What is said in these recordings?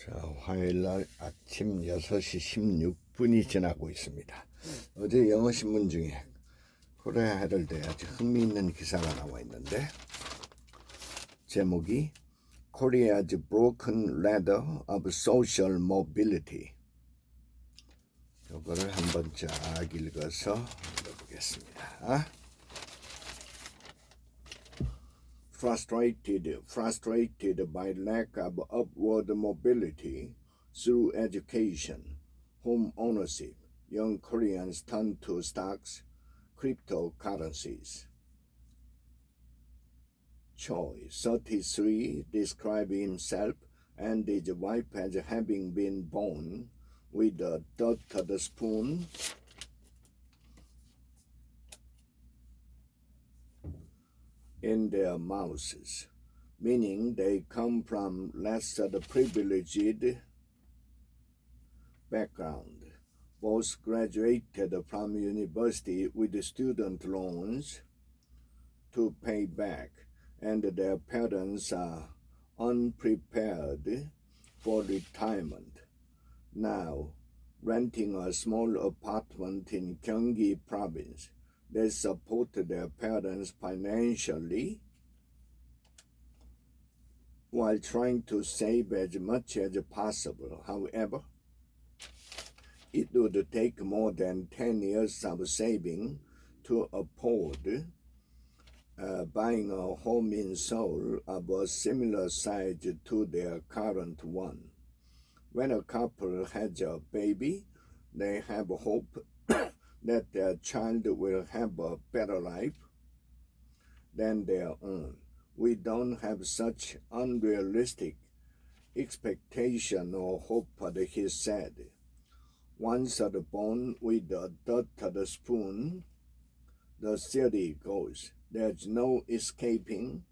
자, 화요일날 아침 6시 16분이 지나고 있습니다. 어제 영어신문 중에 코리아 헤럴드에 아주 흥미있는 기사가 나와 있는데 제목이 Korea's Broken Ladder of Social Mobility. 이거를 한번 쫙 읽어서 읽어보겠습니다. Frustrated by lack of upward mobility through education, home ownership, young Koreans turn to stocks, cryptocurrencies. Choi, 33, described himself and his wife as having been born with a dotted spoon in their mouths, meaning they come from less privileged background. Both graduated from university with student loans to pay back, and their parents are unprepared for retirement. Now, renting a small apartment in Gyeonggi province, they support their parents financially while trying to save as much as possible. However, it would take more than 10 years of saving to afford buying a home in Seoul of a similar size to their current one. When a couple has a baby, they have hope that their child will have a better life than their own. We don't have such unrealistic expectation or hope, he said. Once born with a dotted spoon, the theory goes, there's no escaping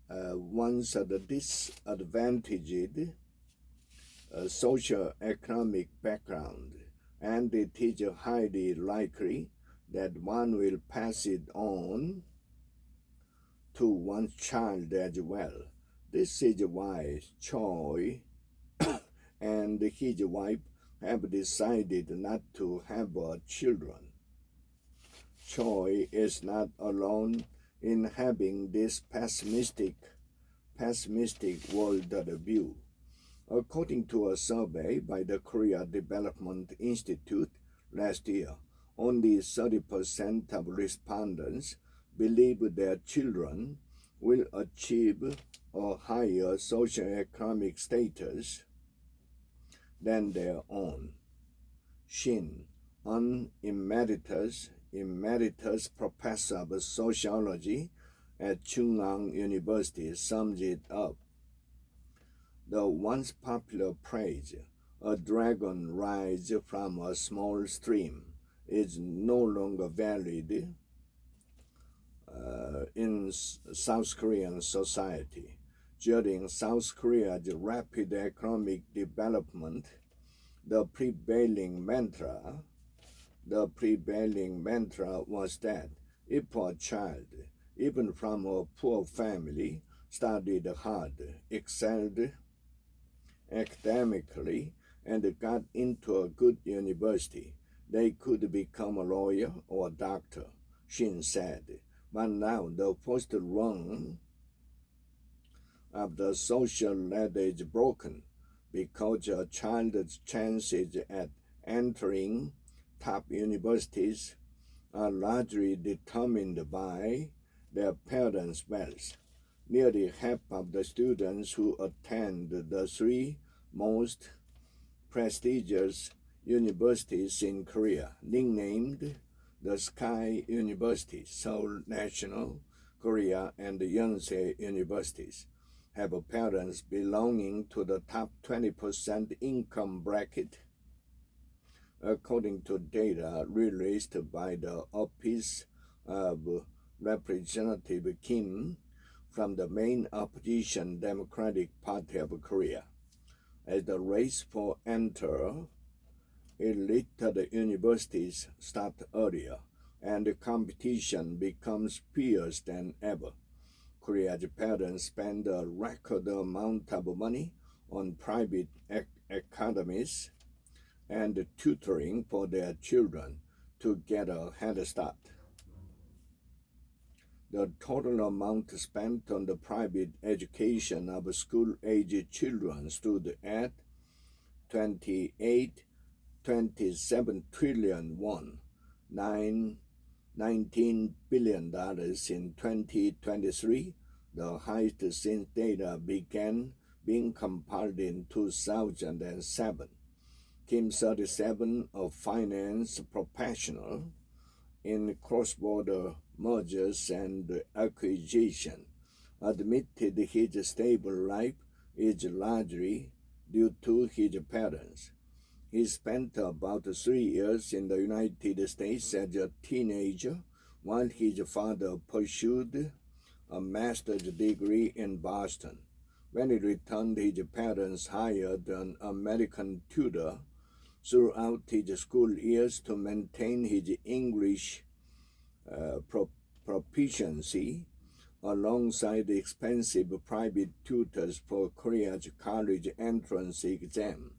one's disadvantaged socio-economic background, and it is highly likely that one will pass it on to one's child as well. This is why Choi and his wife have decided not to have children. Choi is not alone in having this pessimistic world view. According to a survey by the Korea Development Institute last year, only 30% of respondents believe their children will achieve a higher socioeconomic status than their own. Shin, an emeritus professor of sociology at Chungang University, sums it up. The once popular phrase, a dragon rises from a small stream, is no longer valid in South Korean society. During South Korea's rapid economic development, the prevailing mantra was that if a child, even from a poor family, studied hard, excelled academically, and got into a good university, they could become a lawyer or a doctor, Shin said. But now the first rung of the social ladder is broken because a child's chances at entering top universities are largely determined by their parents' wealth. Nearly half of the students who attend the three most prestigious universities in Korea, nicknamed the Sky Universities, Seoul National, Korea, and the Yonsei Universities, have parents belonging to the top 20% income bracket, according to data released by the Office of Representative Kim from the main opposition Democratic Party of Korea. As the race for enter elite universities start earlier and the competition becomes fierce than ever, Korea's parents spend a record amount of money on private academies and tutoring for their children to get a head start. The total amount spent on the private education of school-age children stood at 27 trillion won, $19 billion in 2023, the highest since data began being compiled in 2007. Kim, 37, a finance professional in cross-border mergers and acquisition, admitted his stable life is largely due to his parents. He spent about 3 years in the United States as a teenager while his father pursued a master's degree in Boston. When he returned, his parents hired an American tutor throughout his school years to maintain his English proficiency, alongside expensive private tutors for Korea's college entrance exam.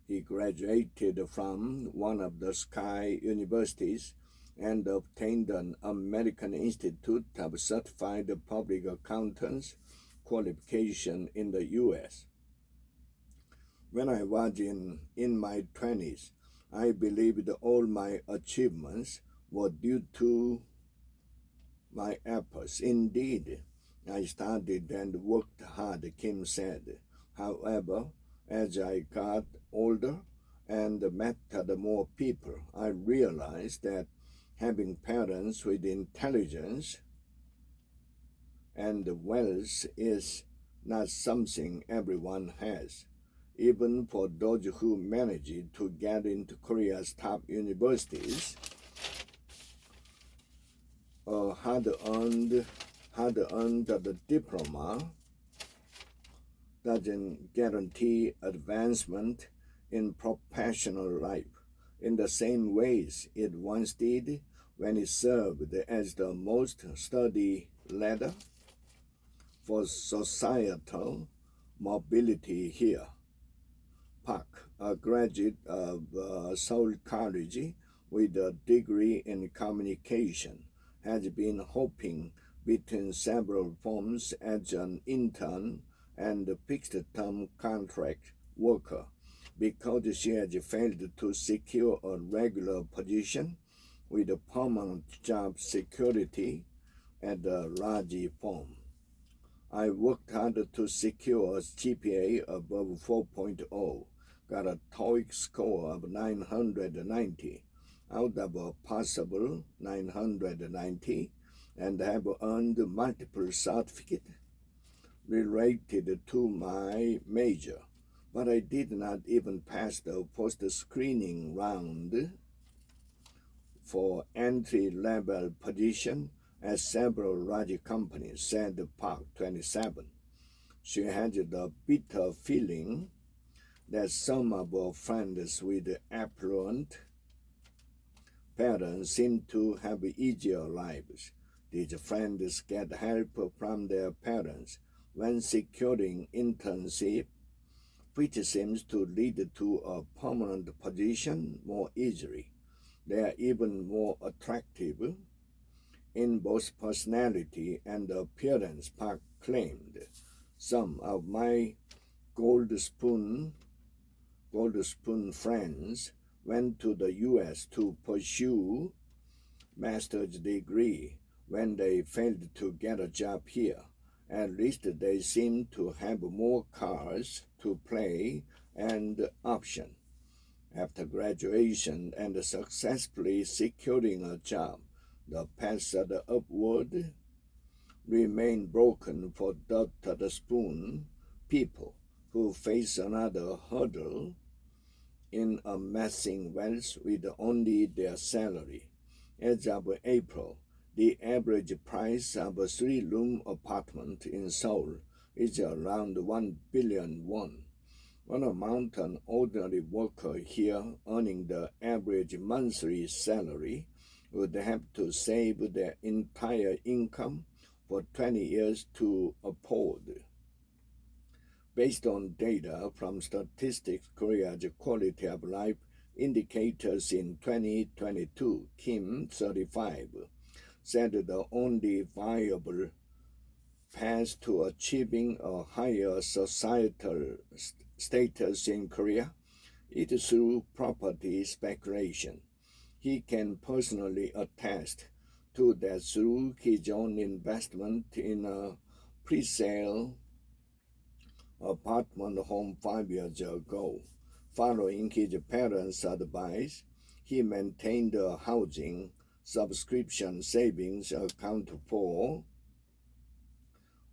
He graduated from one of the Sky universities and obtained an American Institute of Certified Public Accountants qualification in the U.S. When I was in my 20s, I believed all my achievements were due to my efforts. Indeed, I studied and worked hard, Kim said. However, as I got older and met more people, I realized that having parents with intelligence and wealth is not something everyone has. Even for those who managed to get into Korea's top universities, a hard-earned diploma doesn't guarantee advancement in professional life in the same ways it once did when it served as the most studied ladder for societal mobility here. Park, a graduate of Seoul College with a degree in communication, has been hopping between several firms as an intern and a fixed-term contract worker because she has failed to secure a regular position with a permanent job security at a large firm. I worked hard to secure a GPA above 4.0, got a TOEIC score of 990 out of a possible 990, and have earned multiple certificates related to my major, but I did not even pass the first screening round for entry-level position at several large companies, said Park, 27. She had the bitter feeling that some of her friends with affluent parents seem to have easier lives. These friends get help from their parents when securing internship, which seems to lead to a permanent position more easily. They are even more attractive in both personality and appearance, Park claimed. Some of my gold spoon friends went to the U.S. to pursue master's degree when they failed to get a job here. At least they seem to have more cards to play and option. After graduation and successfully securing a job, the path upward remained broken for Dr. Spoon people who face another hurdle in amassing wealth with only their salary. As of April, the average price of a 3-room apartment in Seoul is around 1 billion won. One amount an ordinary worker here earning the average monthly salary would have to save their entire income for 20 years to afford. Based on data from Statistics Korea's quality of life indicators in 2022, Kim, 35, said the only viable path to achieving a higher societal status in Korea is through property speculation. He can personally attest to that through his own investment in a pre-sale apartment home 5 years ago. Following his parents' advice, he maintained a housing subscription savings account for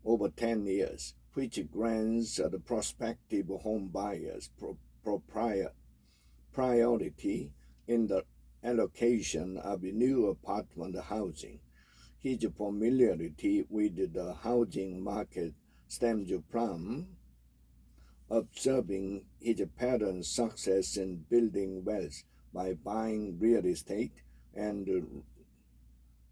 over 10 years, which grants the prospective home buyers priority in the allocation of new apartment housing. His familiarity with the housing market stems from observing his parents' success in building wealth by buying real estate and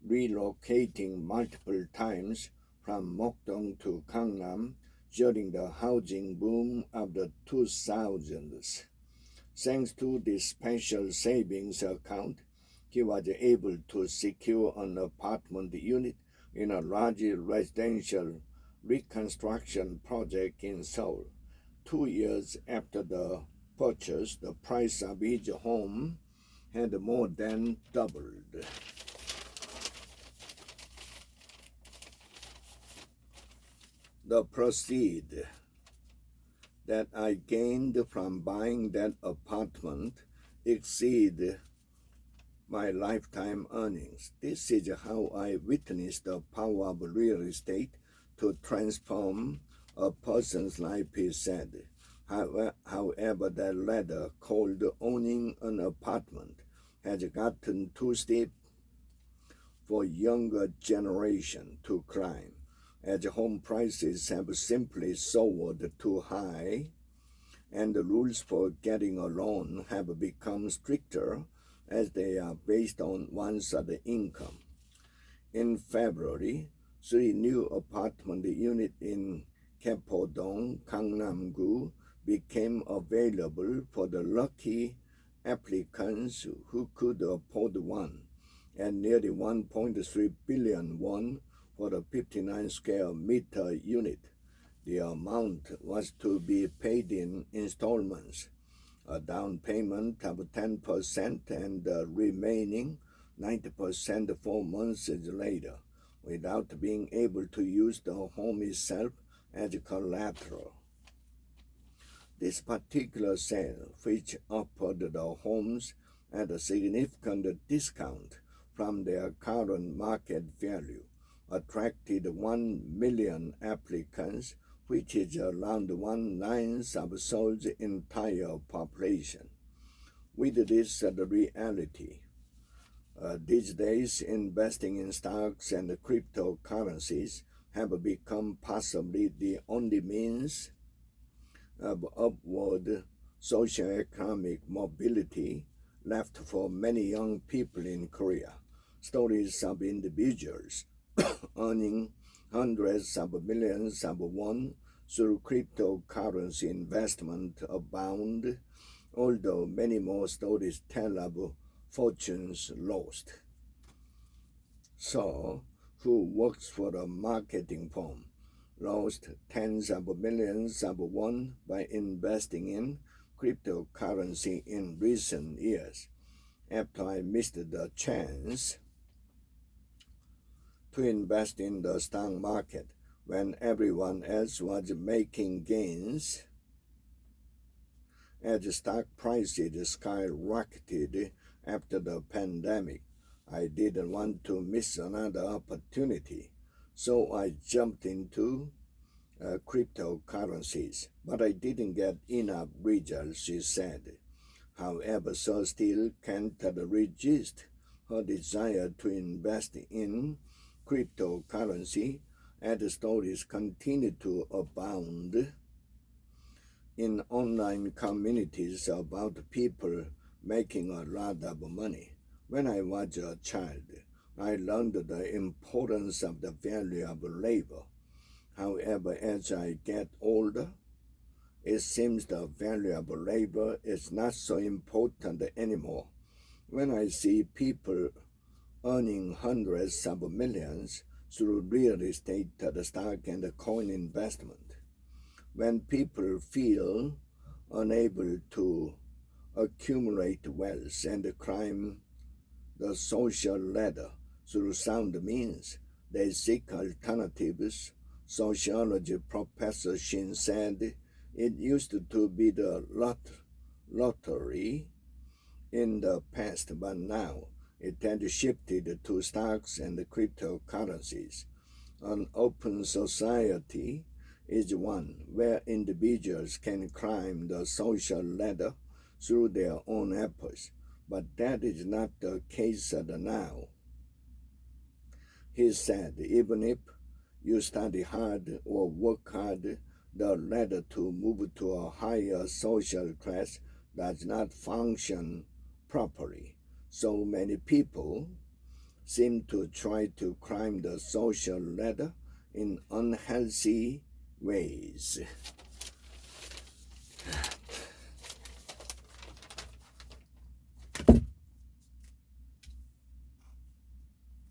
relocating multiple times from Mokdong to Gangnam during the housing boom of the 2000s. Thanks to this special savings account, he was able to secure an apartment unit in a large residential reconstruction project in Seoul. 2 years after the purchase, the price of his home had more than doubled. The proceeds that I gained from buying that apartment exceed my lifetime earnings. This is how I witnessed the power of real estate to transform a person's life, he said. However, that ladder called owning an apartment has gotten too steep for younger generation to climb, as home prices have simply soared too high, and the rules for getting a loan have become stricter as they are based on one's income. In February, 3 new apartment units in Gapodong, Gangnam-gu became available for the lucky applicants who could afford one, and nearly 1.3 billion won for a 59 square meter unit. The amount was to be paid in installments, a down payment of 10% and the remaining 90% 4 months later, without being able to use the home itself as collateral. This particular sale, which offered the homes at a significant discount from their current market value, attracted 1 million applicants, which is around 1/9 of Seoul's entire population. With this the reality, these days investing in stocks and cryptocurrencies have become possibly the only means of upward socioeconomic mobility left for many young people in Korea. Stories of individuals earning hundreds of millions of won through cryptocurrency investment abound, although many more stories tell of fortunes lost. So, who works for a marketing firm, lost tens of millions of won by investing in cryptocurrency in recent years. After I missed the chance to invest in the stock market when everyone else was making gains, as stock prices skyrocketed after the pandemic, I didn't want to miss another opportunity, so I jumped into cryptocurrencies, but I didn't get enough results, she said. However, so still can't resist her desire to invest in cryptocurrency, as stories continue to abound in online communities about people making a lot of money. When I was a child, I learned the importance of the value of labor. However, as I get older, it seems the value of labor is not so important anymore. When I see people earning hundreds of millions through real estate, the stock, and the coin investment, when people feel unable to accumulate wealth and climb the social ladder through sound means, they seek alternatives. Sociology professor Shin said it used to be the lottery in the past, but now it had shifted to stocks and cryptocurrencies. An open society is one where individuals can climb the social ladder through their own efforts, but that is not the case now. He said, even if you study hard or work hard, the ladder to move to a higher social class does not function properly. So many people seem to try to climb the social ladder in unhealthy ways.